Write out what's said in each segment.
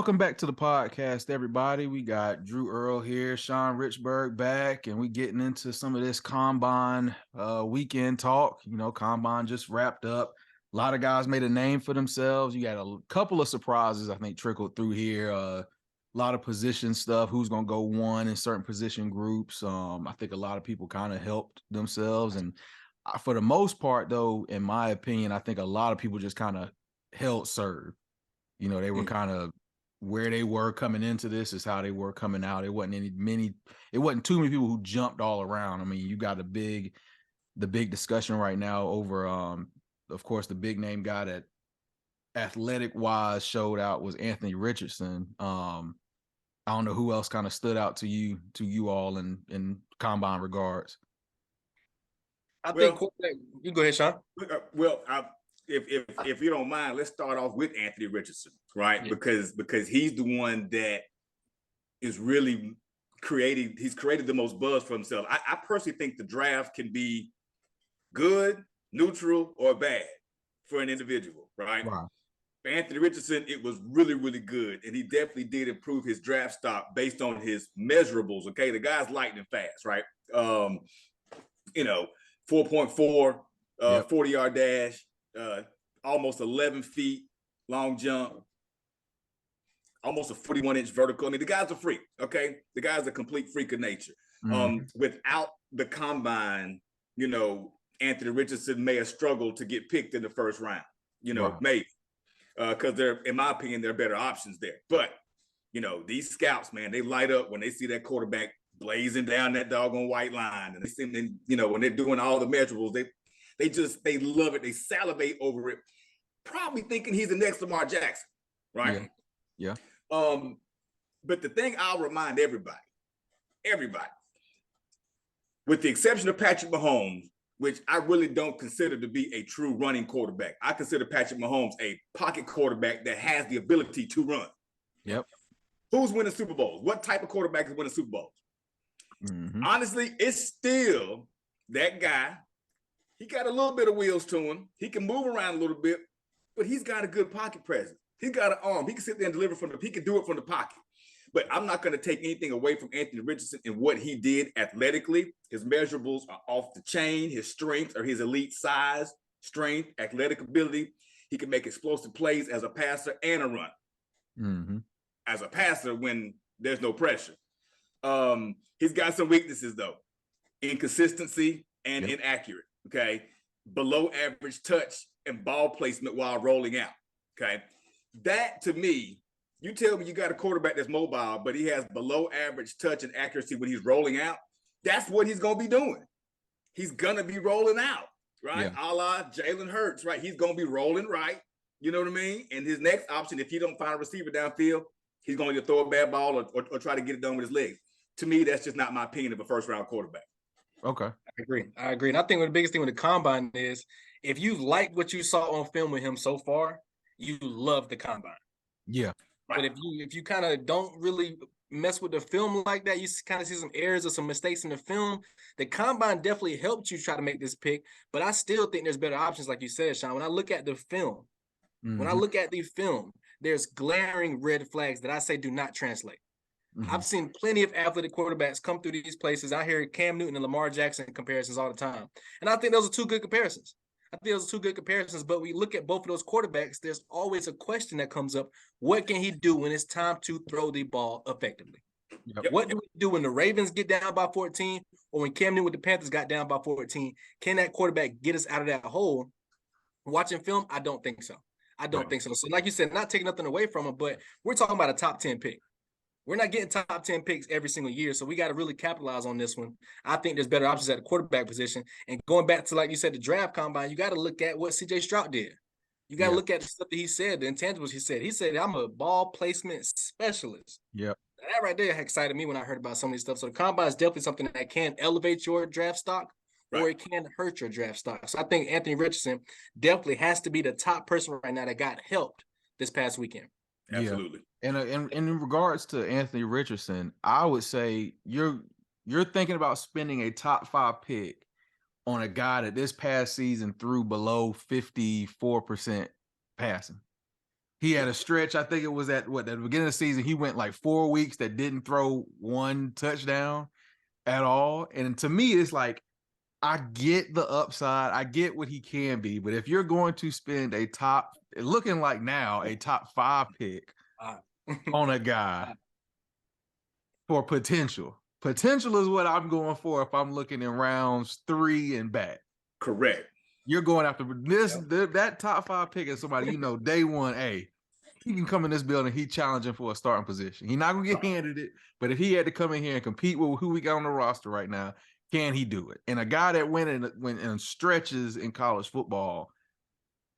Welcome back to the podcast, everybody. We got Drew Earl here, Sean Richburg back, and we getting into some of this combine weekend talk. You know, combine just wrapped up. A lot of guys made a name for themselves. You got a couple of surprises, I think, trickled through here. A lot of position stuff. Who's gonna go one in certain position groups? I think a lot of people kind of helped themselves, and for the most part, though, in my opinion, I think a lot of people just kind of held serve. You know, they were kind of where they were coming into this is how they were coming out. It wasn't it wasn't too many people who jumped all around. I mean, you got the big discussion right now over of course the big name guy that athletic wise showed out was Anthony Richardson. I don't know who else kind of stood out to you all in combine regards. I think quarterback. You go ahead, Sean. Well, if you don't mind, let's start off with Anthony Richardson, right? Yeah. Because he's the one that is really he's created the most buzz for himself. I personally think the draft can be good, neutral, or bad for an individual, right? Wow. For Anthony Richardson, it was really, really good. And he definitely did improve his draft stock based on his measurables. Okay. The guy's lightning fast, right? 4.4, 40-yard dash, almost 11 feet long jump, almost a 41-inch vertical. I mean, the guy's a freak, okay? The guy's a complete freak of nature. Without the combine, Anthony Richardson may have struggled to get picked in the first round, maybe. Because in my opinion, there are better options there. But, these scouts, man, they light up when they see that quarterback blazing down that doggone white line. And they see them, when they're doing all the measurables, they love it. They salivate over it, probably thinking he's the next Lamar Jackson, right? Yeah. But the thing I'll remind everybody, with the exception of Patrick Mahomes, which I really don't consider to be a true running quarterback. I consider Patrick Mahomes a pocket quarterback that has the ability to run. Yep. Who's winning Super Bowls? What type of quarterback is winning Super Bowls? Honestly, it's still that guy. He got a little bit of wheels to him. He can move around a little bit, but he's got a good pocket presence. He's got an arm. He can sit there and deliver he can do it from the pocket. But I'm not going to take anything away from Anthony Richardson and what he did athletically. His measurables are off the chain. His strength or his elite size, strength, athletic ability. He can make explosive plays as a passer and a runner. As a passer when there's no pressure. He's got some weaknesses, though. Inconsistency and inaccurate, okay? Below average touch and ball placement while rolling out, okay? That, to me, you tell me you got a quarterback that's mobile, but he has below average touch and accuracy when he's rolling out, that's what he's going to be doing. He's going to be rolling out, right? A la Jalen Hurts, right? He's going to be rolling right, you know what I mean? And his next option, if he don't find a receiver downfield, he's going to throw a bad ball or try to get it done with his legs. To me, that's just not my opinion of a first-round quarterback. Okay. I agree. And I think the biggest thing with the combine is if you like what you saw on film with him so far, you love the combine. Yeah. But if you kind of don't really mess with the film like that, you kind of see some errors or some mistakes in the film. The combine definitely helped you try to make this pick, but I still think there's better options, like you said, Sean. When I look at the film, there's glaring red flags that I say do not translate. I've seen plenty of athletic quarterbacks come through these places. I hear Cam Newton and Lamar Jackson comparisons all the time. And I think those are two good comparisons. But we look at both of those quarterbacks, there's always a question that comes up. What can he do when it's time to throw the ball effectively? What do we do when the Ravens get down by 14 or when Cam Newton with the Panthers got down by 14? Can that quarterback get us out of that hole? Watching film, I don't think so. So like you said, not taking nothing away from him, but we're talking about a top 10 pick. We're not getting top 10 picks every single year, so we got to really capitalize on this one. I think there's better options at the quarterback position. And going back to, like you said, the draft combine, you got to look at what C.J. Stroud did. You got to look at the stuff that he said, the intangibles he said. He said, I'm a ball placement specialist. Yep. That right there excited me when I heard about some of these stuff. So the combine is definitely something that can elevate your draft stock or it can hurt your draft stock. So I think Anthony Richardson definitely has to be the top person right now that got helped this past weekend. Absolutely. And in regards to Anthony Richardson, I would say you're thinking about spending a top 5 pick on a guy that this past season threw below 54% passing. He had a stretch. I think it was at the beginning of the season. He went like 4 weeks that didn't throw one touchdown at all. And to me, it's like, I get the upside. I get what he can be. But if you're going to spend a top 5 pick on a guy for potential is what I'm going for if I'm looking in rounds 3 and back. Correct. You're going after that top 5 pick is somebody, day one, he can come in this building, he's challenging for a starting position. He's not going to get handed it, but if he had to come in here and compete with who we got on the roster right now, can he do it? And a guy that went in stretches in college football,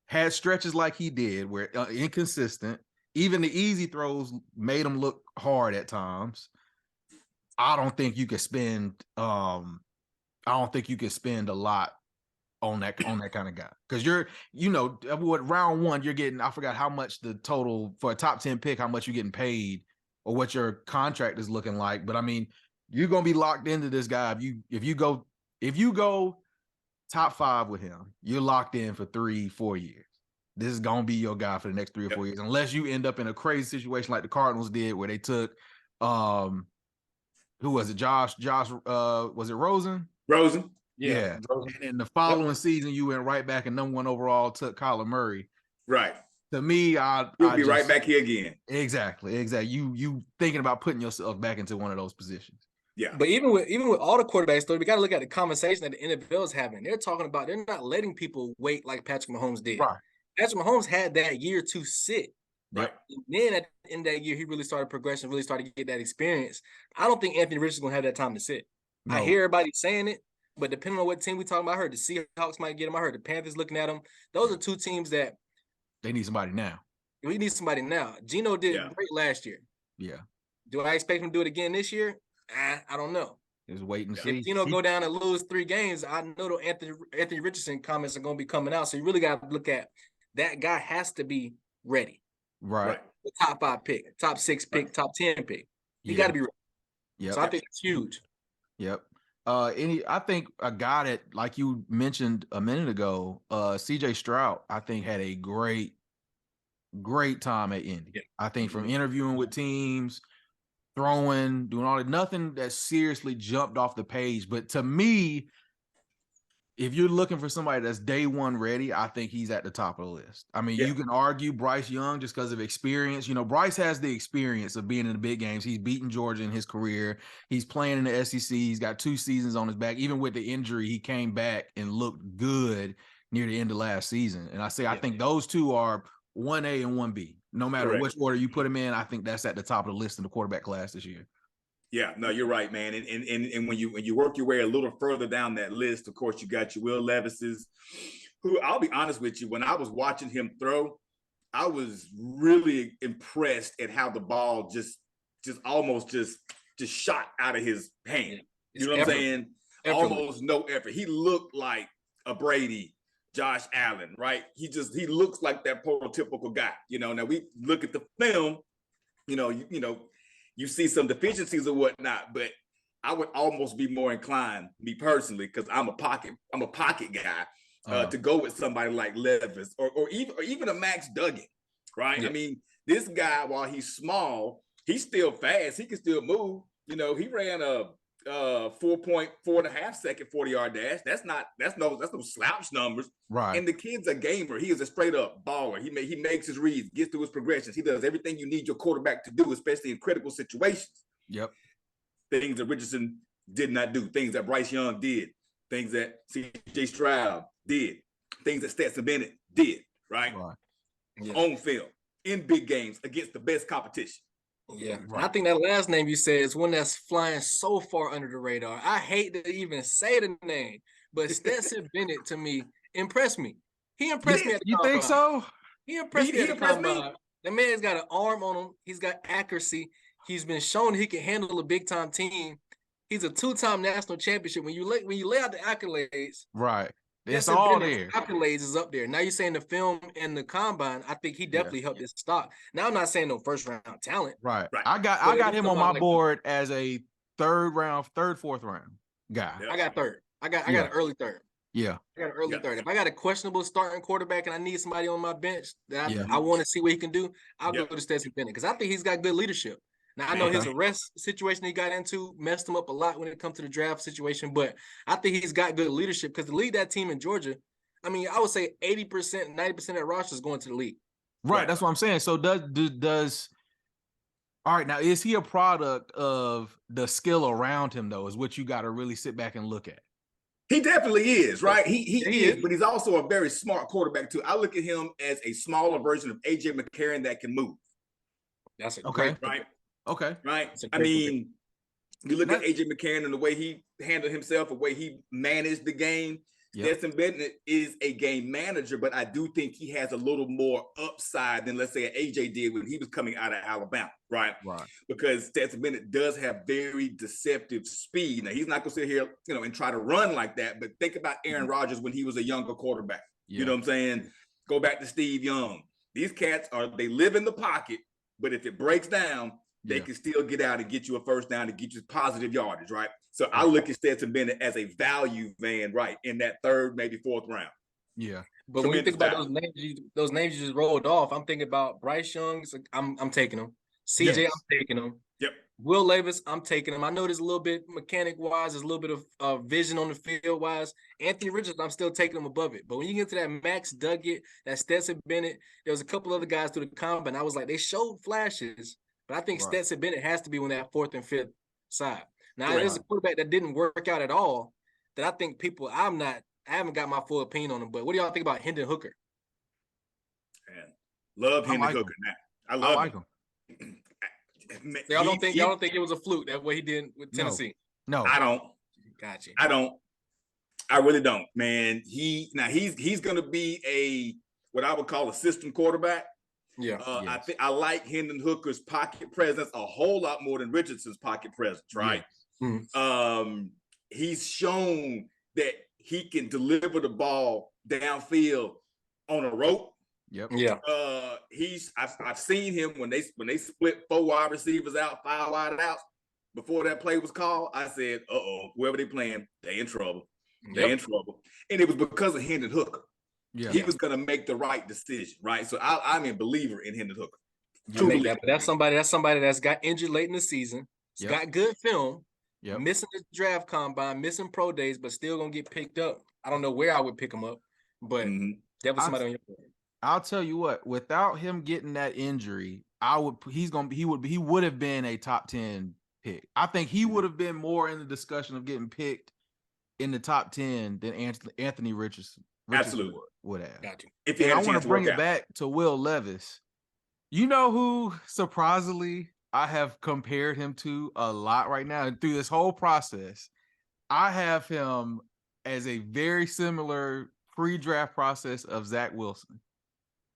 had stretches like he did, where inconsistent, even the easy throws made him look hard at times. I don't think you could spend a lot on that kind of guy, because what round 1 you're getting. I forgot how much the total for a top 10 pick, how much you're getting paid or what your contract is looking like. But I mean, you're gonna be locked into this guy. If you go top 5 with him, you're locked in for 3-4 years. This is gonna be your guy for the next 3 or 4 years, unless you end up in a crazy situation like the Cardinals did, where they took who was it? Josh, was it Rosen? Rosen. Yeah. And then the following season, you went right back and #1 overall took Kyler Murray. Right. To me, you'll be right back here again. Exactly. You thinking about putting yourself back into one of those positions. Yeah. But even with all the quarterbacks, though, we got to look at the conversation that the NFL is having. They're talking about they're not letting people wait like Patrick Mahomes did. Right. Patrick Mahomes had that year to sit. Right. And then at the end of that year, he really started progressing, really started to get that experience. I don't think Anthony Richardson going to have that time to sit. No. I hear everybody saying it, but depending on what team we talking about, I heard the Seahawks might get him. I heard the Panthers looking at him. Those are 2 teams that they need somebody now. We need somebody now. Geno did great last year. Yeah. Do I expect him to do it again this year? I don't know. Just wait and see. If Geno go down and lose 3 games, I know the Anthony Richardson comments are going to be coming out. So you really got to look at that guy has to be ready. Right. The top 5 pick, top 6 pick, top 10 pick. You got to be ready. Yeah. So I think it's huge. Yep. I think a guy that, like you mentioned a minute ago, CJ Stroud, I think had a great time at Indy. Yeah. I think from interviewing with teams, throwing, doing all that, nothing that seriously jumped off the page. But to me, if you're looking for somebody that's day one ready, I think he's at the top of the list. I mean, you can argue Bryce Young just because of experience. Bryce has the experience of being in the big games. He's beaten Georgia in his career. He's playing in the SEC. He's got 2 seasons on his back. Even with the injury, he came back and looked good near the end of last season. And I think those 2 are 1A and 1B. No matter which order you put them in, I think that's at the top of the list in the quarterback class this year. Yeah, no, you're right, man. And when you work your way a little further down that list, of course, you got your Will Levises, who, I'll be honest with you, when I was watching him throw, I was really impressed at how the ball just almost shot out of his hand. You know what I'm saying? Almost no effort. He looked like a Brady, Josh Allen, right? He looks like that prototypical guy. Now we look at the film, you see some deficiencies or whatnot, but I would almost be more inclined, me personally, because I'm a pocket guy, to go with somebody like Levis or even a Max Duggan, right? Yeah. I mean, this guy, while he's small, he's still fast. He can still move. He ran a 4.5 second 40-yard dash. That's no slouch numbers. Right. And the kid's a gamer. He is a straight up baller. He makes his reads, gets through his progressions. He does everything you need your quarterback to do, especially in critical situations. Yep. Things that Richardson did not do, things that Bryce Young did, things that CJ Stroud did, things that Stetson Bennett did, right? Yeah. On film, in big games against the best competition. Yeah, right. I think that last name you said is one that's flying so far under the radar. I hate to even say the name, but Stetson Bennett, to me, impressed me. He impressed me at the combine. You think so? He impressed me at the combine. The man's got an arm on him. He's got accuracy. He's been shown he can handle a big-time team. He's a 2-time national championship. When you lay out the accolades, right? It's all there. Accolades is up there. Now you're saying the film and the combine. I think he definitely helped his stock. Now I'm not saying no first-round talent. Right. I got him on my board as a 3rd, 4th round guy. I got 3rd. I got an early 3rd. Yeah. I got an early third. If I got a questionable starting quarterback and I need somebody on my bench that Yeah. I want to see what he can do, I'll go to Stetson Bennett because I think he's got good leadership. Now, I know his arrest situation he got into messed him up a lot when it comes to the draft situation, but I think he's got good leadership because to lead that team in Georgia, I mean, I would say 80%, 90% of that roster is going to the league. Right. That's what I'm saying. So does all right, now is he a product of the skill around him, though, is what you got to really sit back and look at? He definitely is, right? He is, but he's also a very smart quarterback, too. I look at him as a smaller version of A.J. McCarron that can move. That's a great right? Okay. Right? I mean, you look at A.J. McCarron and the way he handled himself, the way he managed the game. Stetson Bennett is a game manager, but I do think he has a little more upside than, let's say, AJ did when he was coming out of Alabama, right? Because Stetson Bennett does have very deceptive speed. Now, he's not going to sit here, and try to run like that, but think about Aaron Rodgers when he was a younger quarterback. You know what I'm saying? Go back to Steve Young. These cats they live in the pocket, but if it breaks down, they can still get out and get you a first down and get you positive yardage, right? So I look at Stetson Bennett as a value van, right, in that third, maybe fourth round. Yeah. But when you think about those names you just rolled off, I'm thinking about Bryce Young. I'm taking him. CJ, I'm taking him. Yep. Will Levis, I'm taking him. I know there's a little bit mechanic-wise, there's a little bit of vision on the field-wise. Anthony Richardson, I'm still taking him above it. But when you get to that Max Duggett, that Stetson Bennett, there was a couple other guys through the combine. I was like, they showed flashes, but I think Stetson Bennett has to be on that fourth and fifth side. Now, there's a quarterback that didn't work out at all that I think I haven't got my full opinion on him. But what do y'all think about Hendon Hooker? Man, love Hendon Hooker. I love him. Y'all don't think it was a fluke that way he did with Tennessee? No. I don't. Gotcha. I don't. I really don't, man. He's going to be what I would call a system quarterback. Yeah. I like Hendon Hooker's pocket presence a whole lot more than Richardson's pocket presence, right? He's shown that he can deliver the ball downfield on a rope. Yep. Yeah. I've seen him when they split 4 wide receivers out, 5 wide outs. Before that play was called, I said, whoever they playing, they in trouble. They in trouble. And it was because of Hendon Hooker. Yeah. He was going to make the right decision, right? So I'm a believer in Hendon Hooker. But that's somebody that's got injured late in the season. He's got good film. Missing the draft combine, missing pro days, but still gonna get picked up. I don't know where I would pick him up, but definitely somebody on your board. I'll tell you what, without him getting that injury, he would have been a top 10 pick. I think he would have been more in the discussion of getting picked in the top 10 than Anthony Richardson. Absolutely would have. Got you. And I want to bring it back to Will Levis. You know who surprisingly I have compared him to a lot right now, and through this whole process, I have him as a very similar pre-draft process of Zach Wilson.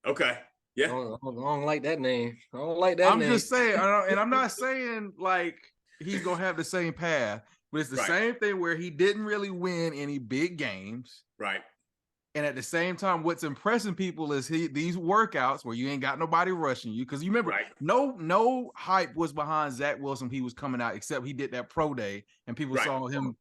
Okay. Yeah. I don't like that name. I don't like that name. I'm just saying, and I'm not saying like he's gonna have the same path, but it's the same thing where he didn't really win any big games. Right. And at the same time, what's impressing people is these workouts where you ain't got nobody rushing you. Because you remember, no hype was behind Zach Wilson. He was coming out, except he did that pro day, and people saw him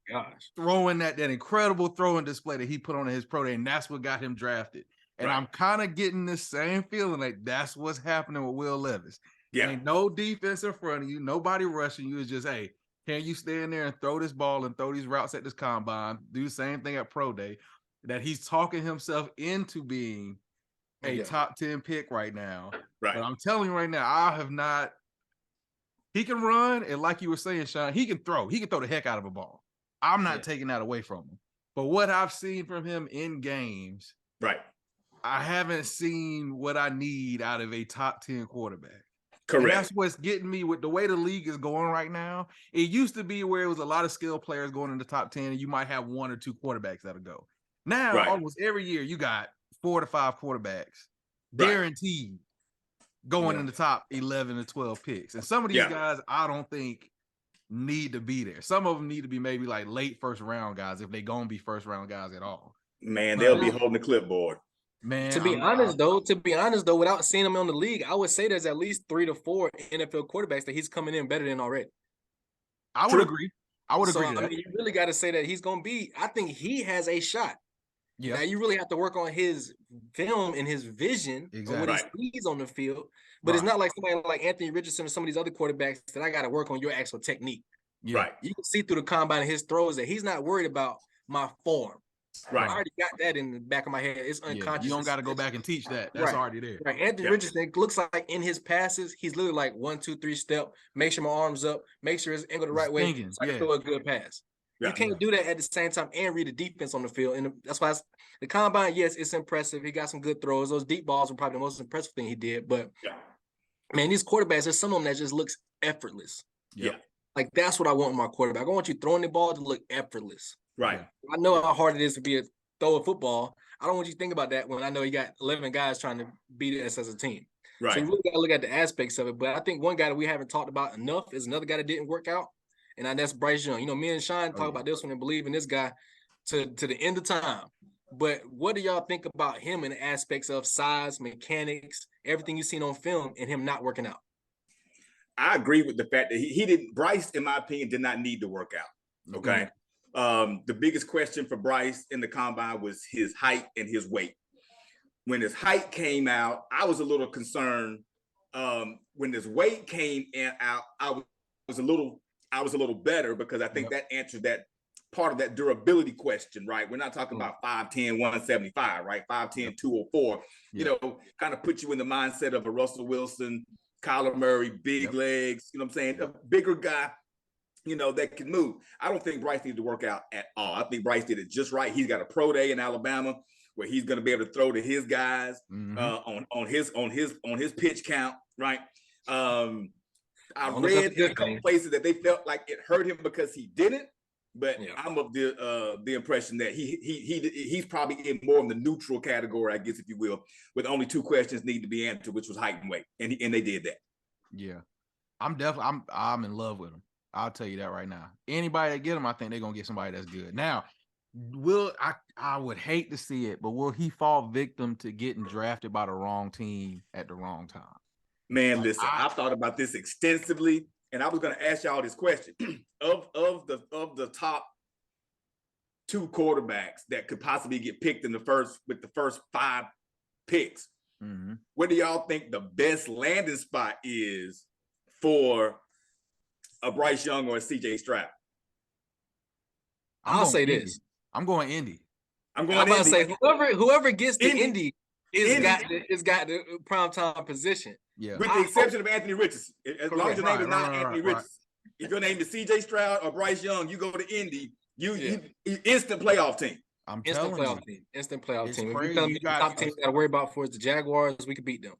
throwing that incredible throwing display that he put on his pro day, and that's what got him drafted. And I'm kind of getting this same feeling like that's what's happening with Will Levis. Yeah. Ain't no defense in front of you, nobody rushing you. It's just, hey, can you stand there and throw this ball and throw these routes at this combine? Do the same thing at pro day. That he's talking himself into being a top 10 pick right now. Right. But I'm telling you right now, he can run, and like you were saying, Sean, he can throw the heck out of a ball. I'm not taking that away from him. But what I've seen from him in games, I haven't seen what I need out of a top 10 quarterback. Correct. And that's what's getting me with the way the league is going right now. It used to be where it was a lot of skill players going in the top 10, and you might have 1 or 2 quarterbacks that'll go. Now, almost every year, you got 4 to 5 quarterbacks guaranteed going in the top 11 to 12 picks. And some of these guys, I don't think need to be there. Some of them need to be maybe like late first round guys if they're going to be first round guys at all. Man, they'll be holding the clipboard. Man, to be honest though, without seeing him on the league, I would say there's at least 3 to 4 NFL quarterbacks that he's coming in better than already. I would agree. I would agree. I mean, you really got to say that he's going to be. I think he has a shot Now you really have to work on his film and his vision of what he sees on the field. But it's not like somebody like Anthony Richardson or some of these other quarterbacks that I got to work on your actual technique. Yeah. Right. You can see through the combine and his throws that he's not worried about my form. Right. I already got that in the back of my head. It's unconscious. You don't got to go back and teach that. That's already there. Right. Anthony Richardson looks like in his passes, he's literally like 1, 2, 3 step. Make sure my arms up. Make sure it's angled the right way. So I can throw a good pass. You can't do that at the same time and read the defense on the field. And that's why the combine, yes, it's impressive. He got some good throws. Those deep balls were probably the most impressive thing he did. But, man, these quarterbacks, there's some of them that just looks effortless. Yeah. Like, that's what I want in my quarterback. I want you throwing the ball to look effortless. Right. I know how hard it is to throw a football. I don't want you to think about that when I know you got 11 guys trying to beat us as a team. Right. So you really got to look at the aspects of it. But I think one guy that we haven't talked about enough is another guy that didn't work out. And that's Bryce Young. You know, me and Sean talk about this one and believe in this guy to the end of time. But what do y'all think about him in the aspects of size, mechanics, everything you've seen on film, and him not working out? I agree with the fact that he didn't. Bryce, in my opinion, did not need to work out. Okay. The biggest question for Bryce in the combine was his height and his weight. When his height came out, I was a little concerned. When his weight came out, I was a little better because I think that answered that part of that durability question, right? We're not talking about 5'10", 175, right? 5'10", 204, you know, kind of put you in the mindset of a Russell Wilson, Kyler Murray, big legs, you know what I'm saying? A bigger guy, you know, that can move. I don't think Bryce needed to work out at all. I think Bryce did it just right. He's got a pro day in Alabama where he's going to be able to throw to his guys on his pitch count, right? I read in a couple places that they felt like it hurt him because he didn't, but I'm of the impression that he's probably in more of the neutral category, I guess, if you will, with only 2 questions need to be answered, which was height and weight, and they did that. Yeah, I'm in love with him. I'll tell you that right now. Anybody that get him, I think they're gonna get somebody that's good. Now, I would hate to see it, but will he fall victim to getting drafted by the wrong team at the wrong time? Man, listen, I've thought about this extensively, and I was going to ask y'all this question. of the top 2 quarterbacks that could possibly get picked in the first 5 picks, what do y'all think the best landing spot is for a Bryce Young or a CJ Stroud? I'll say this. I'm going Indy. I'm going to say whoever gets to Indy is got the primetime position. Yeah. With the exception of Anthony Richardson. As long as your name is not Anthony Richardson. If your name is CJ Stroud or Bryce Young, you go to Indy, you instant playoff team. I'm telling you. Instant playoff team. Crazy. If you tell me the top team got to worry about for is the Jaguars, we could beat them.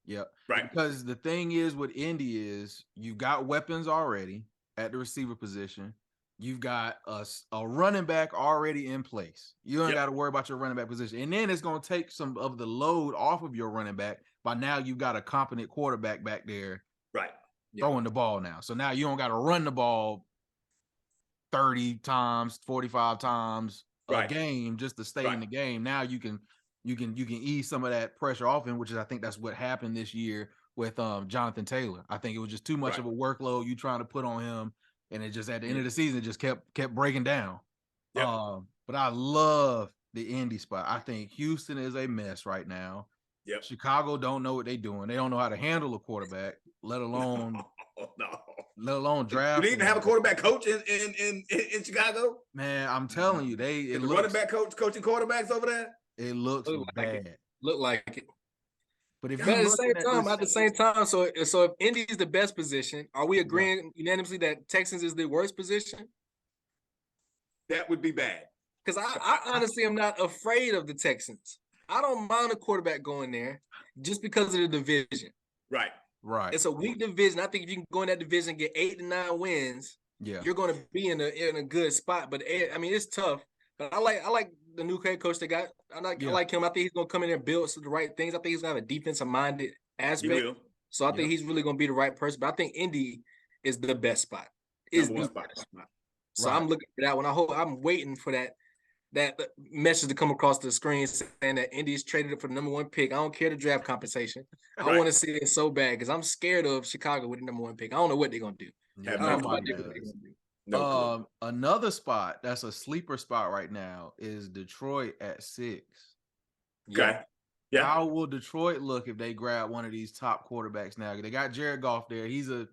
Yeah. Right. Because the thing is with Indy is you got weapons already at the receiver position. You've got a running back already in place. You don't got to worry about your running back position. And then it's going to take some of the load off of your running back. By now, you've got a competent quarterback back there throwing the ball now. So now you don't got to run the ball 30 times, 45 times a game just to stay in the game. Now you can ease some of that pressure off him, which is I think that's what happened this year with Jonathan Taylor. I think it was just too much of a workload you trying to put on him. And it just at the end of the season, it just kept breaking down. But I love the Indy spot. I think Houston is a mess right now. Yep. Chicago don't know what they're doing. They don't know how to handle a quarterback, let alone draft. You even have a quarterback coach in Chicago. Man, I'm telling you, running back coach coaching quarterbacks over there. It looks bad. Look like it. But at the same time, so if Indy is the best position, are we agreeing unanimously that Texans is the worst position? That would be bad. Because I honestly am not afraid of the Texans. I don't mind a quarterback going there just because of the division. Right. It's a weak division. I think if you can go in that division and get 8 to 9 wins, you're going to be in a good spot. But I mean, it's tough. But I like the new head coach they got. I like him. I think he's going to come in there and build the right things. I think he's going to have a defensive-minded aspect. So I think he's really going to be the right person. But I think Indy is the best spot. So I'm looking for that one. I'm waiting for that message to come across the screen saying that Indy's traded it for the number 1 pick. I don't care the draft compensation. I want to see it so bad because I'm scared of Chicago with the number 1 pick. I don't know what they're going to do. No clue. Another spot that's a sleeper spot right now is Detroit at 6. Okay. Yeah. How will Detroit look if they grab one of these top quarterbacks now? They got Jared Goff there. He's a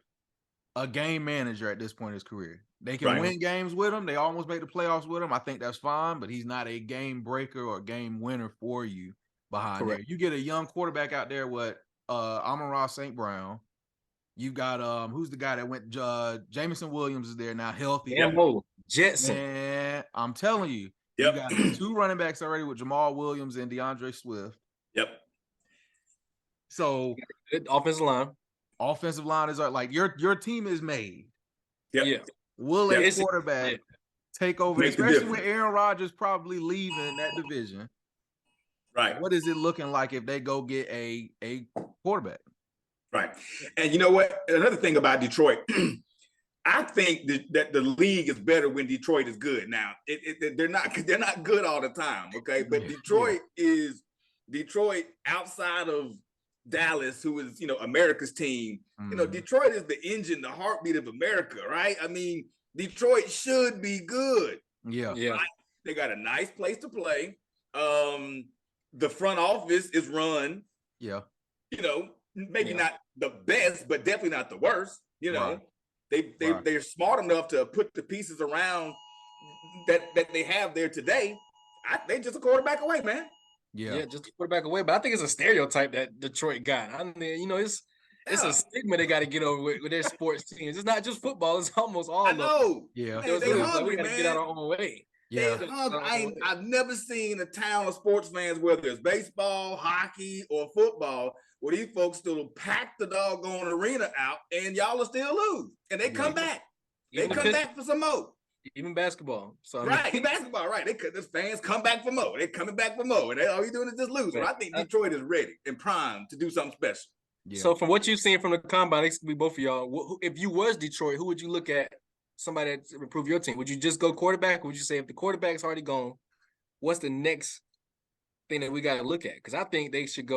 game manager at this point in his career. They can win games with him. They almost made the playoffs with him. I think that's fine, but he's not a game breaker or game winner for you behind there. You get a young quarterback out there with Amon-Ra St. Brown. You got who's the guy that went Jameson Williams is there now, healthy. Jetson. And I'm telling you, you got 2 running backs already with Jamal Williams and DeAndre Swift. Yep. So good offensive line. Offensive line is like your team is made. Yep. Yeah. Will a quarterback take over, especially with Aaron Rodgers probably leaving that division? Right. What is it looking like if they go get a quarterback? Right. And you know what? Another thing about Detroit, I think that the league is better when Detroit is good. Now, they're not good all the time, okay? But Detroit is outside of Dallas, who is, America's team. Detroit is the engine, the heartbeat of America, right? I mean, Detroit should be good. Yeah. Right? They got a nice place to play. The front office is run. Yeah. Maybe not the best, but definitely not the worst. They're smart enough to put the pieces around that they have there today. They just a quarterback away, man. Yeah, just a quarterback away. But I think it's a stereotype that Detroit got. I mean, it's a stigma they got to get over with their sports teams. It's not just football; it's almost all. I know. Yeah, they hungry, we got to get out our own way. Yeah, I've never seen a town of sports fans, whether it's baseball, hockey, or football, where these folks still pack the doggone arena out, and y'all will still lose, and they come back. They come back for some more. Even basketball. So basketball, right. The fans come back for more. They're coming back for more. And all you're doing is just losing. I think Detroit is ready and primed to do something special. Yeah. So from what you've seen from the combine, it could be both of y'all. If you was Detroit, who would you look at? Somebody to improve your team? Would you just go quarterback? Or would you say if the quarterback's already gone, what's the next thing that we got to look at? Because I think they should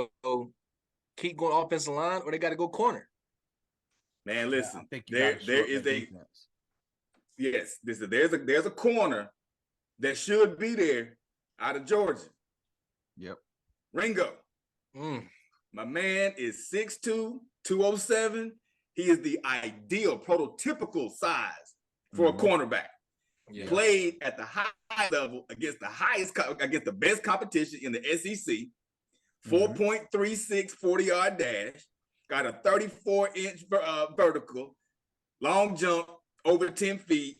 keep going offensive line, or they got to go corner. Man, listen, there's a corner that should be there out of Georgia. Yep. Ringo. My man is 6'2", 207. He is the ideal prototypical size for a cornerback. Yeah. Played at the high level against the best competition in the SEC. 4.36 40-yard dash. Got a 34-inch vertical. Long jump over 10 feet.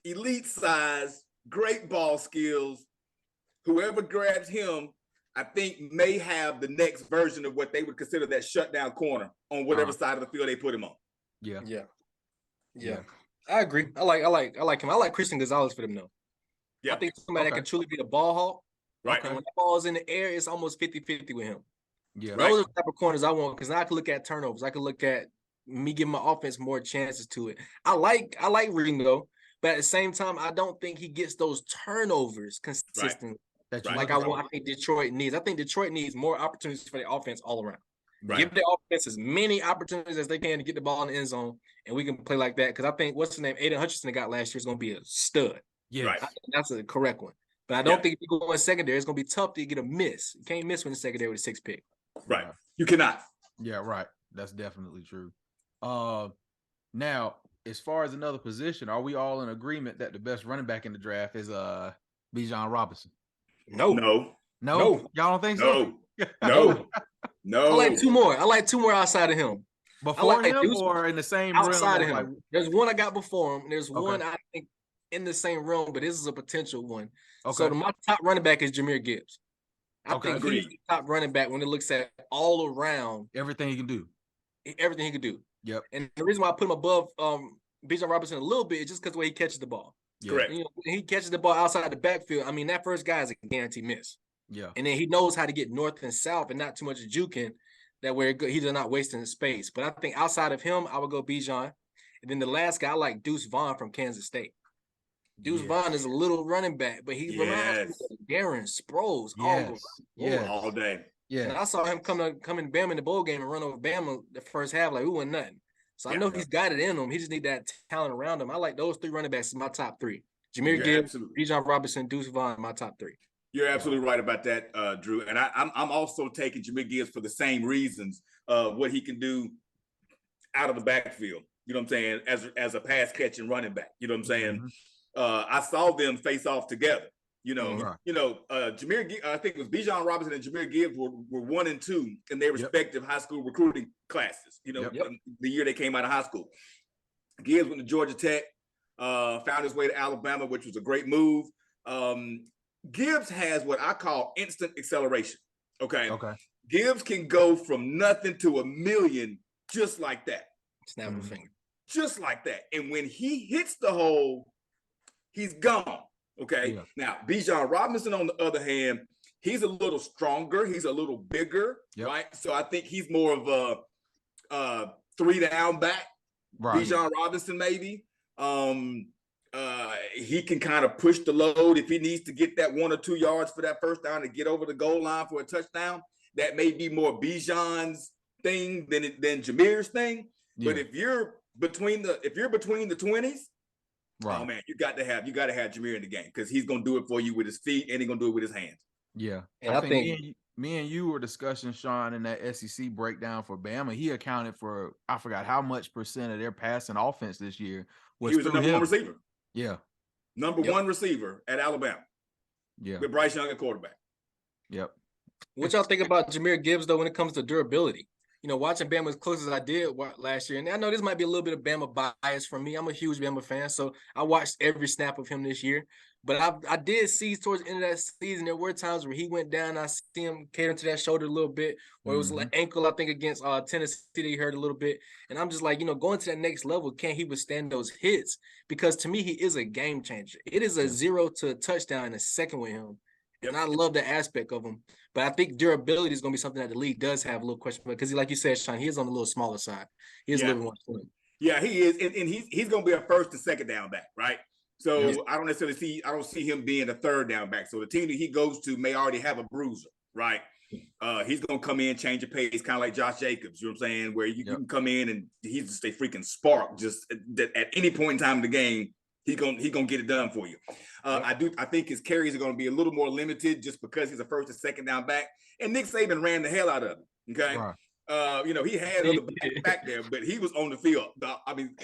Elite size. Great ball skills. Whoever grabs him, I think, may have the next version of what they would consider that shutdown corner on whatever side of the field they put him on. Yeah. I agree. I like him. I like Christian Gonzalez for them though. Yeah. I think somebody that can truly be a ball hawk. Right. And when the ball's in the air, it's almost 50-50 with him. Yeah. Those are the type of corners I want, because I can look at turnovers. I can look at me giving my offense more chances to it. I like Ringo, but at the same time, I don't think he gets those turnovers consistently. Right. I think Detroit needs. I think Detroit needs more opportunities for the offense all around. Right. Give the offense as many opportunities as they can to get the ball in the end zone, and we can play like that. Because I think what's his name, Aiden Hutchinson, got last year is going to be a stud. Yeah, right. That's a correct one. But I don't think if you go in secondary, it's going to be tough to get a miss. You can't miss when the secondary with a 6 pick. Right. You cannot. Yeah, right. That's definitely true. Now, as far as another position, are we all in agreement that the best running back in the draft is Bijan Robinson? No. Y'all don't think so? No. I like two more outside of him. Before him or in the same outside realm? Of him. There's one I got before him. There's one I think in the same realm, but this is a potential one. Okay. So my top running back is Jahmyr Gibbs. I think he's the top running back when it looks at all around. Everything he can do. Everything he can do. Yep. And the reason why I put him above Bijan Robinson a little bit is just because the way he catches the ball. Yeah. Correct. When he catches the ball outside the backfield, I mean, that first guy is a guaranteed miss. Yeah. And then he knows how to get north and south and not too much juking, that where he's not wasting space. But I think outside of him, I would go Bijan. And then the last guy, I like Deuce Vaughn from Kansas State. Deuce Vaughn is a little running back, but he reminds me of Darren Sproles all day. Yeah. And I saw him come in Bama in the bowl game and run over Bama the first half like we wasn't nothing. So I know he's got it in him. He just need that talent around him. I like those 3 running backs as my top 3. Jameer Gibbs, Bijan Robinson, Deuce Vaughn, my top 3. You're absolutely right about that, Drew. And I'm also taking Jameer Gibbs for the same reasons. What he can do out of the backfield. You know what I'm saying? As a pass catching running back. You know what I'm saying? I saw them face off together. Jameer Gibbs, I think it was Bijan Robinson and Jameer Gibbs were 1 and 2 in their respective high school recruiting classes. The year they came out of high school. Gibbs went to Georgia Tech, found his way to Alabama, which was a great move. Gibbs has what I call instant acceleration. Okay. Gibbs can go from nothing to a million just like that. Snap a finger. Just like that. And when he hits the hole, he's gone. Okay. Yeah. Now, Bijan Robinson, on the other hand, he's a little stronger. He's a little bigger. Right. So I think he's more of a 3-down back. Right. Bijan Robinson, maybe. He can kind of push the load if he needs to get that 1 or 2 yards for that first down to get over the goal line for a touchdown. That may be more Bijan's thing than Jameer's thing. Yeah. But if you're between the 20s, right. Oh man, you got to have Jameer in the game because he's gonna do it for you with his feet and he's gonna do it with his hands. Yeah, and I think me and you were discussing, Sean, in that SEC breakdown for Bama. He accounted for, I forgot how much percent of their passing offense this year was. He was the number 1 receiver. Yeah, number 1 receiver at Alabama. Yeah, with Bryce Young at quarterback. Yep. What y'all think about Jameer Gibbs though when it comes to durability? Watching Bama as close as I did last year, and I know this might be a little bit of Bama bias from me. I'm a huge Bama fan, so I watched every snap of him this year. But I did see towards the end of that season, there were times where he went down. I see him catering to that shoulder a little bit, or it was like ankle, I think, against Tennessee that he hurt a little bit. And I'm just like, going to that next level, can he withstand those hits? Because to me, he is a game changer. It is a 0 to a touchdown in a second with him. And I love the aspect of him. But I think durability is going to be something that the league does have a little question about because, like you said, Sean, he is on the little smaller side. He is a little more slim. Yeah, he is. And he's going to be a first to second down back, right? So I don't see him being a third down back. So the team that he goes to may already have a bruiser, right? He's going to come in, change the pace, kind of like Josh Jacobs, you know what I'm saying? Where you can come in and he's just a freaking spark just at any point in time in the game. He's gonna get it done for you. I think his carries are going to be a little more limited just because he's a first and second down back. And Nick Saban ran the hell out of him. Okay, right. He had other back there, but he was on the field.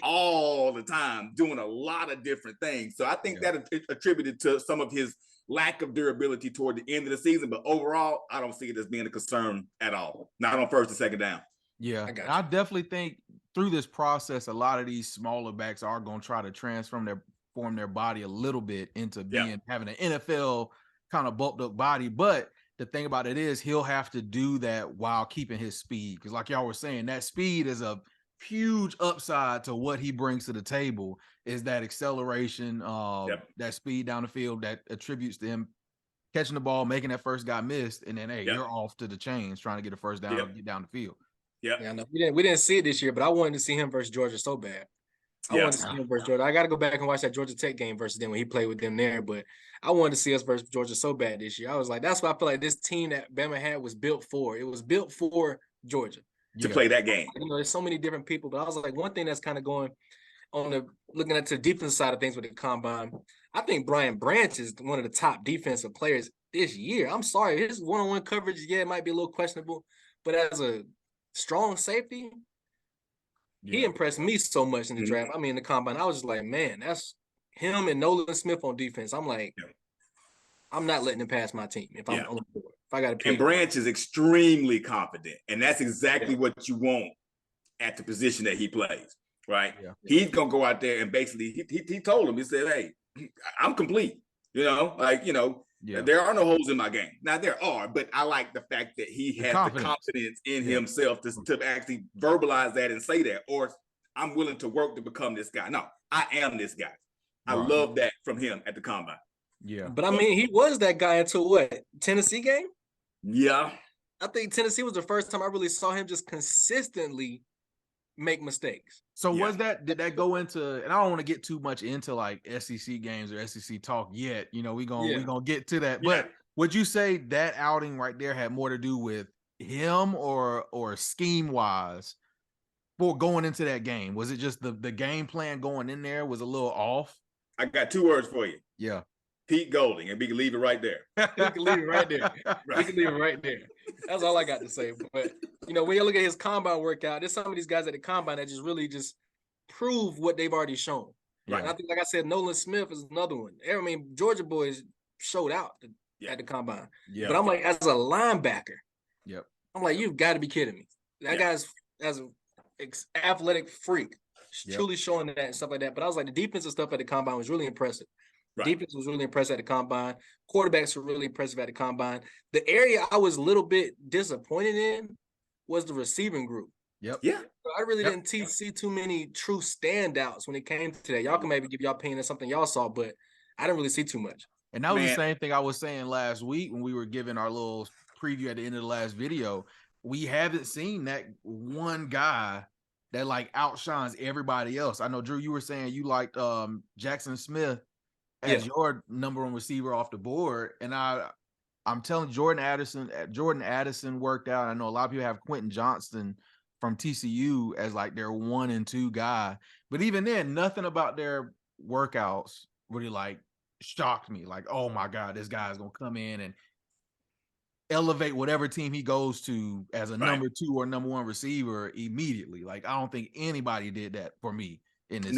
All the time doing a lot of different things. So I think that attributed to some of his lack of durability toward the end of the season. But overall, I don't see it as being a concern at all. Not on first and second down. Yeah, I definitely think through this process, a lot of these smaller backs are going to try to transform their body a little bit into having an NFL kind of bulked up body. But the thing about it is he'll have to do that while keeping his speed. Because like y'all were saying, that speed is a huge upside to what he brings to the table is that acceleration, that speed down the field that attributes to him catching the ball, making that first guy missed. And then, you're off to the chains trying to get a first down and get down the field. Yeah, no, we didn't see it this year, but I wanted to see him versus Georgia so bad. I wanted to see him versus Georgia. I got to go back and watch that Georgia Tech game versus them when he played with them there. But I wanted to see us versus Georgia so bad this year. I was like, that's why I feel like this team that Bama had was built for. It was built for Georgia to play that game. There's so many different people, but I was like, one thing that's kind of going on looking at the defense side of things with the combine. I think Brian Branch is one of the top defensive players this year. I'm sorry, his one-on-one coverage, it might be a little questionable, but as a strong safety, he impressed me so much in the draft. I mean, in the combine, I was just like, man, that's him and Nolan Smith on defense. I'm like, I'm not letting him pass my team if I'm on the board. If I got to pick. And Branch is extremely confident, and that's exactly what you want at the position that he plays, right? Yeah. He's gonna go out there and basically he told him, he said, hey, I'm complete. There are no holes in my game. Now there are, but I like the fact that he has the confidence in himself to actually verbalize that and say that, or I'm willing to work to become this guy. No, I am this guy. I love that from him at the combine. Yeah. But I mean, he was that guy until what? Tennessee game? Yeah. I think Tennessee was the first time I really saw him just consistently make mistakes. So did that go into, and I don't want to get too much into like SEC games or SEC talk yet, we're gonna get to that. But would you say that outing right there had more to do with him or scheme wise for going into that game? Was it just the game plan going in there was a little off? I got 2 words for you. Yeah. Pete Golding, and we can leave it right there. We can leave it right there. Right. We can leave it right there. That's all I got to say. But, you know, when you look at his combine workout, there's some of these guys at the combine that just really just prove what they've already shown. Right. And I think, like I said, Nolan Smith is another one. I mean, Georgia boys showed out at the combine. Yeah. But I'm like, as a linebacker, Yep. I'm like, you've got to be kidding me. That guy's as an athletic freak, truly showing that and stuff like that. But I was like, the defensive stuff at the combine was really impressive. Right. Defense was really impressive at the combine. Quarterbacks were really impressive at the combine. The area I was a little bit disappointed in was the receiving group. Yep. Yeah. So I really didn't see too many true standouts when it came to that. Y'all can maybe give y'all opinion on something y'all saw, but I didn't really see too much. And that was the same thing I was saying last week when we were giving our little preview at the end of the last video. We haven't seen that one guy that like outshines everybody else. I know, Drew, you were saying you liked Jackson Smith as your number one receiver off the board. And I'm telling Jordan Addison worked out. I know a lot of people have Quentin Johnston from TCU as like their 1 and 2 guy. But even then, nothing about their workouts really like shocked me. Like, oh my God, this guy's gonna come in and elevate whatever team he goes to as a number 2 or number 1 receiver immediately. Like, I don't think anybody did that for me in this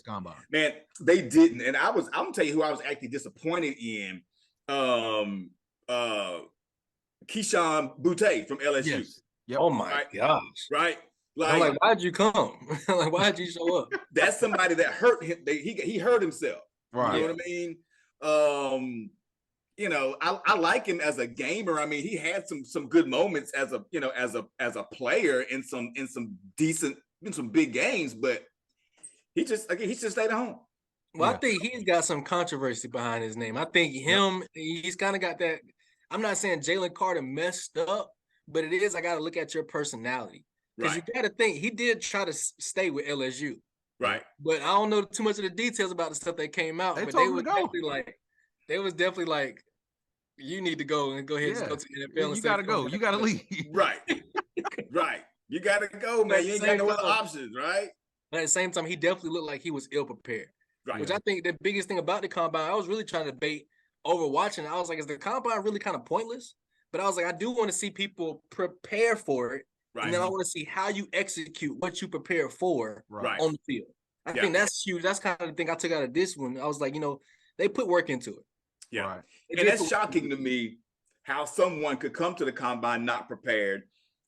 combine. Man, they didn't. And I'm gonna tell you who I was actually disappointed in. Keyshawn Boutte from LSU. Yes. Yep. Oh my gosh. Right. I'm like, why'd you come? Like, why'd you show up? That's somebody that hurt him. He hurt himself. Right. You know what I mean? You know, I like him as a gamer. I mean, he had some good moments as a player in some big games, but he just stayed at home. Well, I think he's got some controversy behind his name. I think he's kind of got that. I'm not saying Jalen Carter messed up, but it is, I got to look at your personality. Because you got to think, he did try to stay with LSU. Right. But I don't know too much of the details about the stuff that came out. They was definitely like, you need to go and go ahead and go to the NFL. You got to go. You got to leave. Right. Right. You got to go, man. You ain't got no other options, right? But at the same time, he definitely looked like he was ill prepared. Right. Which I think the biggest thing about the combine, I was really trying to debate over watching. I was like, is the combine really kind of pointless? But I was like, I do want to see people prepare for it. Right. And then I want to see how you execute what you prepare for on the field. I think that's huge. That's kind of the thing I took out of this one. I was like, they put work into it. Yeah. Right. And that's shocking to me how someone could come to the combine not prepared,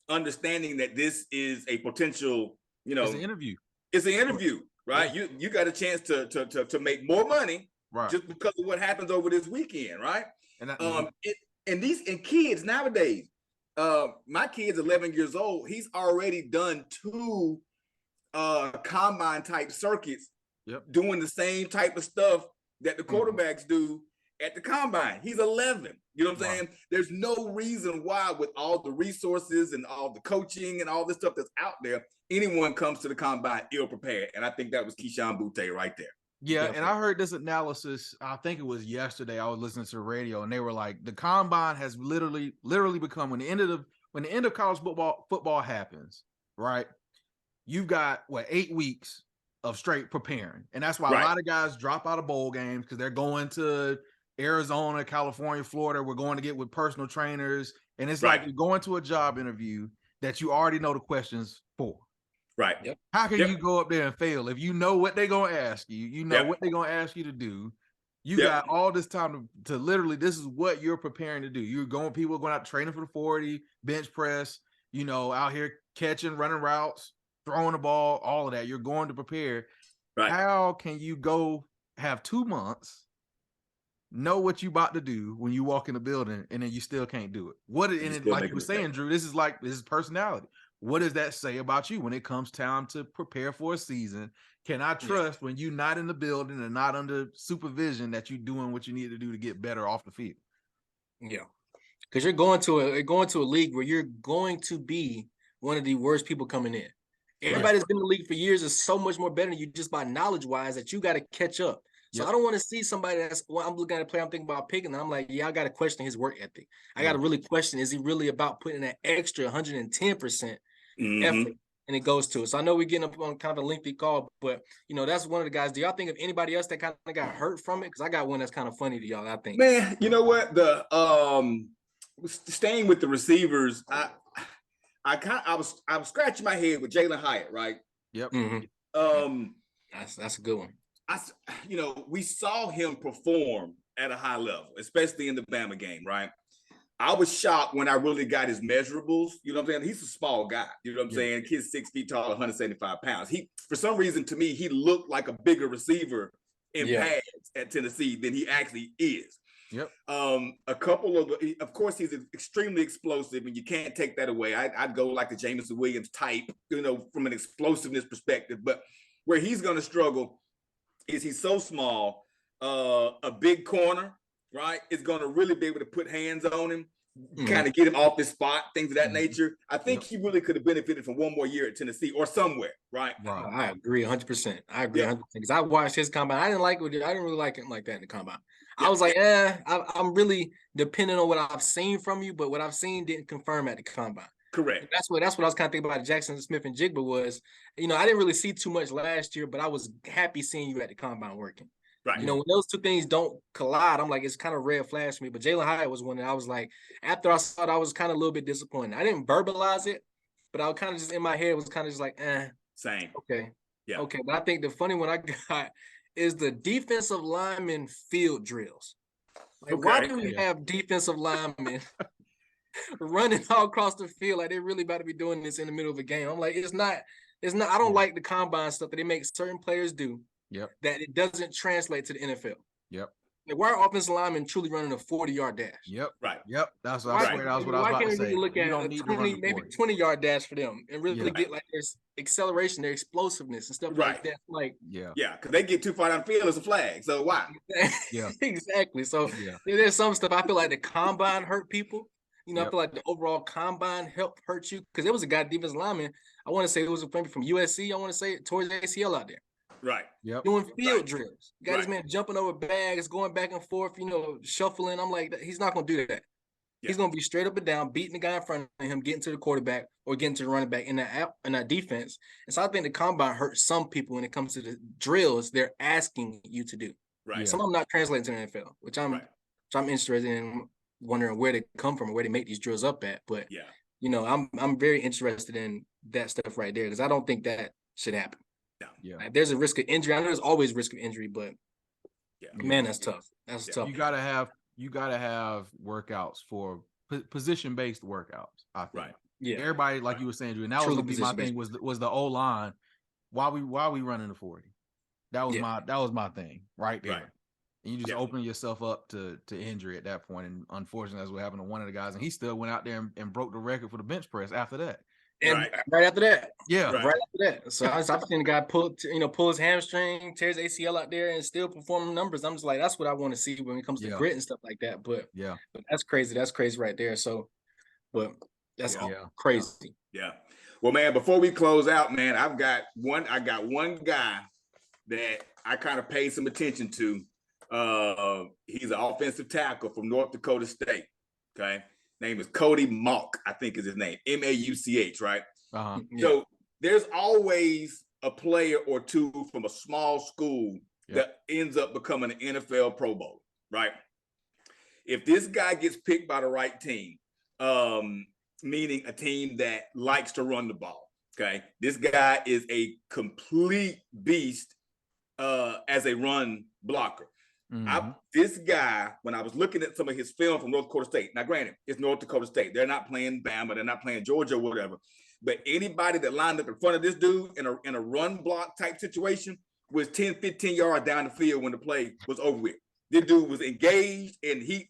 understanding that this is a potential, it's an interview. It's an interview, right? Yeah. You got a chance to make more money just because of what happens over this weekend, right? And kids nowadays, my kid's 11 years old. He's already done 2 combine type circuits, doing the same type of stuff that the quarterbacks do at the combine. He's 11. You know what I'm saying? There's no reason why, with all the resources and all the coaching and all this stuff that's out there, anyone comes to the combine ill prepared. And I think that was Keyshawn Boutte right there. Yeah, and I heard this analysis, I think it was yesterday. I was listening to the radio, and they were like, the combine has literally become, when the end of college football happens, right? You've got 8 weeks of straight preparing. And that's why a lot of guys drop out of bowl games, because they're going to Arizona, California, Florida. We're going to get with personal trainers. And it's like you're going to a job interview that you already know the questions for. Right. Yep. How can you go up there and fail if you know what they're going to ask you? You know what they're going to ask you to do. You got all this time to literally, this is what you're preparing to do. People are going out training for the 40, bench press, out here catching, running routes, throwing the ball, all of that. You're going to prepare. Right. How can you go have 2 months, know what you about to do when you walk in the building, and then you still can't do it? Like you were saying, Drew, this is personality. What does that say about you when it comes time to prepare for a season? Can I trust when you're not in the building and not under supervision that you're doing what you need to do to get better off the field? Yeah. Because you're going to a league where you're going to be one of the worst people coming in. Everybody that's been in the league for years is so much more better than you just by knowledge-wise that you got to catch up. So I don't want to see somebody I'm looking at a player, I'm thinking about picking, and I'm like, I got to question his work ethic. I got to really question, is he really about putting that extra 110% effort and it goes to it. So I know we're getting up on kind of a lengthy call, but that's one of the guys. Do y'all think of anybody else that kind of got hurt from it? Because I got one that's kind of funny to y'all, I think. Man, you know what? The staying with the receivers, I was scratching my head with Jalen Hyatt, right? Yep. Mm-hmm. That's a good one. We saw him perform at a high level, especially in the Bama game, right? I was shocked when I really got his measurables. You know what I'm saying? He's a small guy. You know what I'm saying? Kid's 6 feet tall, 175 pounds. For some reason, to me, he looked like a bigger receiver in pads at Tennessee than he actually is. Yep. Of course, he's extremely explosive, and you can't take that away. I'd go like the Jameson Williams type, from an explosiveness perspective. But where he's going to struggle is he's so small. A big corner, right, is going to really be able to put hands on him, kind of get him off his spot, things of that nature. I think he really could have benefited from one more year at Tennessee or somewhere, right? Wow. I agree 100%. I agree 100% because I watched his combine. I didn't really like him like that in the combine. I was like, I'm really dependent on what I've seen from you, but what I've seen didn't confirm at the combine. Correct. And that's what I was kind of thinking about Jackson Smith and Jigba was, I didn't really see too much last year, but I was happy seeing you at the combine working. Right. When those two things don't collide, I'm like, it's kind of red flash for me. But Jalen Hyatt was one that I was like, after I saw it, I was kind of a little bit disappointed. I didn't verbalize it, but I was kind of just in my head was kind of just like, Same. Okay. Yeah. Okay. But I think the funny one I got is the defensive lineman field drills. Like, why do we have defensive linemen running all across the field like they're really about to be doing this in the middle of a game? I'm like, it's not. I don't like the combine stuff that they make certain players do. Yep. That it doesn't translate to the NFL. Yep. Like, why are offensive linemen truly running a 40-yard dash? Yep. Right. Yep. That's what I was about to say. Really look at a 20-yard dash for them and really get like their acceleration, their explosiveness and stuff like that. Like, because they get too far downfield as a flag. So why? Exactly. So there's some stuff I feel like the combine hurt people. I feel like the overall combine helped hurt you because there was a guy defensive lineman. I want to say it was maybe from USC. I want to say towards ACL out there. Right. Yep. Doing field drills. Got this man jumping over bags, going back and forth, shuffling. I'm like, he's not going to do that. Yeah. He's going to be straight up and down, beating the guy in front of him, getting to the quarterback or getting to the running back in that defense. And so I think the combine hurts some people when it comes to the drills they're asking you to do. Right. Some of them not translating to the NFL, which I'm interested in wondering where they come from or where they make these drills up at. But I'm very interested in that stuff right there because I don't think that should happen. Yeah. Like, there's a risk of injury. I know there's always risk of injury, but man, that's tough. That's tough. You gotta have workouts for position-based workouts. I think. Right. Yeah. Everybody, like you were saying, Drew, and that was gonna be my thing was the O-line. Why we running the 40? That was my thing right there. Right. And you just open yourself up to injury at that point. And unfortunately, that's what happened to one of the guys. And he still went out there and broke the record for the bench press after that. And right after that. Yeah. Right after that. So I've seen the guy pull his hamstring, tears ACL out there and still performing numbers. I'm just like, that's what I want to see when it comes to grit and stuff like that. But but that's crazy. That's crazy right there. So, but that's crazy. Yeah. Well, man, before we close out, man, I got one guy that I kind of paid some attention to. He's an offensive tackle from North Dakota State. Okay. Name is Cody Mauch, I think is his name. Mauch, right? So there's always a player or two from a small school that ends up becoming an NFL Pro Bowler, right? If this guy gets picked by the right team, meaning a team that likes to run the ball, okay? This guy is a complete beast as a run blocker. This guy, when I was looking at some of his film from North Dakota State, now granted, it's North Dakota State. They're not playing Bama. They're not playing Georgia or whatever. But anybody that lined up in front of this dude in a run block type situation was 10, 15 yards down the field when the play was over with. This dude was engaged and he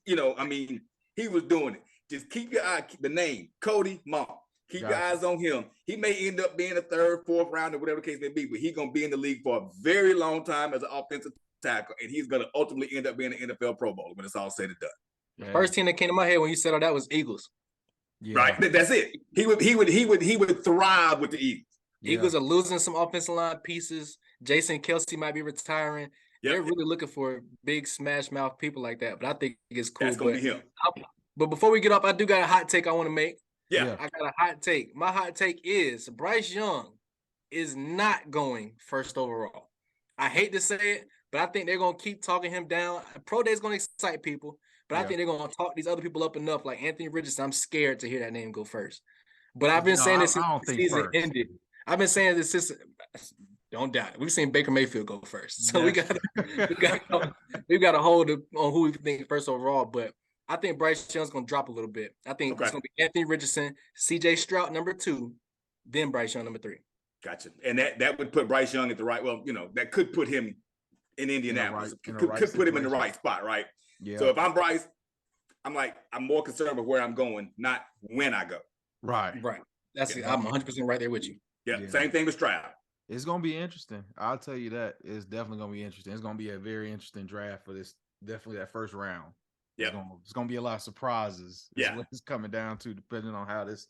was doing it. Just keep your eye, the name, Cody Mauch. Keep your eyes on him. He may end up being a third, fourth round or whatever the case may be, but he's going to be in the league for a very long time as an offensive tackle, and he's going to ultimately end up being an NFL Pro Bowler when it's all said and done. Yeah. First team that came to my head when you said all that was Eagles. Yeah. Right, that's it. He would thrive with the Eagles. Yeah. Eagles are losing some offensive line pieces. Jason Kelsey might be retiring. Yep. They're really looking for big smash mouth people like that. But I think it's cool. That's gonna be him. But before we get up, I do got a hot take I want to make. Yeah. I got a hot take. My hot take is Bryce Young is not going first overall. I hate to say it, but I think they're going to keep talking him down. Pro Day is going to excite people, but I think they're going to talk these other people up enough, like Anthony Richardson. I'm scared to hear that name go first. But I've been saying this since the season ended. I've been saying this since. Don't doubt it. We've seen Baker Mayfield go first, so we got to hold on who we think first overall. But I think Bryce Young's going to drop a little bit. I think it's going to be Anthony Richardson, C.J. Stroud number 2, then Bryce Young number 3. Gotcha. And that would put Bryce Young at the right. Well, that could put him in Indianapolis. Could put him in the right spot, right? Yeah. So if I'm Bryce, I'm more concerned with where I'm going, not when I go. Right. I'm 100% right there with you. Yeah. Same thing with Stroud. It's going to be interesting. I'll tell you that. It's definitely going to be interesting. It's going to be a very interesting draft for this. Definitely that first round. Yeah. It's going to be a lot of surprises. Yeah. What it's coming down to, depending on how this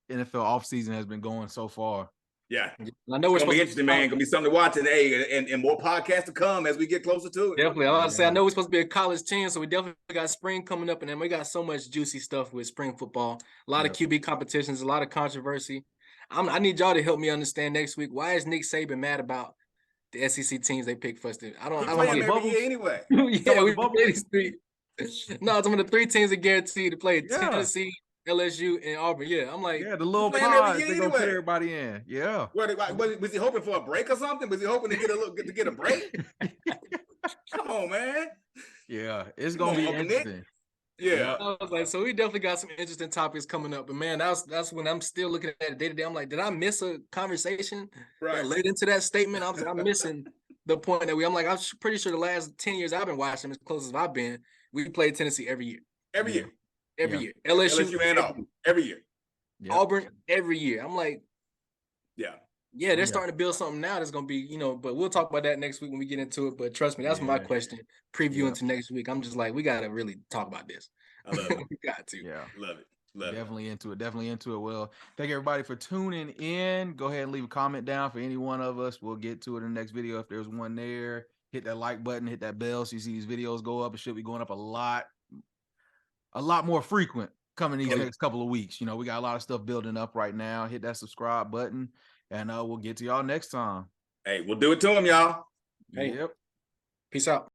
NFL offseason has been going so far. Yeah. I know it's going to be interesting, man. It's going to be something to watch. And more podcasts to come as we get closer to it. Definitely. I was say, I know we're supposed to be a college team, so we definitely got spring coming up, and then we got so much juicy stuff with spring football. A lot of QB competitions, a lot of controversy. I need y'all to help me understand next week. Why is Nick Saban mad about the SEC teams they pick first? I don't every year anyway. Yeah, we play these 3. No, it's one of the 3 teams that guaranteed to play Tennessee, LSU, and Auburn. Yeah, I'm like, the little pods they're gonna put everybody in. Yeah. Was he hoping for a break or something? Was he hoping to get a break? Come on, man. Yeah, it's gonna be interesting. Yeah. I was like, so we definitely got some interesting topics coming up. But man, that's when I'm still looking at it day to day. I'm like, did I miss a conversation that led into that statement? I'm missing the point that I'm pretty sure the last 10 years I've been watching, as close as I've been, we played Tennessee every year. Every year. LSU and Auburn every year. Yep. Auburn every year. I'm like, they're starting to build something now that's going to be, but we'll talk about that next week when we get into it. But trust me, that's my question previewing to next week. I'm just like, we got to really talk about this. I love it. We got to. Yeah. Love it. Definitely into it. Well, thank everybody for tuning in. Go ahead and leave a comment down for any one of us. We'll get to it in the next video if there's one there. Hit that like button, hit that bell so you see these videos go up. It should be going up a lot more frequent coming these next couple of weeks. We got a lot of stuff building up right now. Hit that subscribe button, and we'll get to y'all next time. Hey, we'll do it to them, y'all. Hey. Yep. Peace out.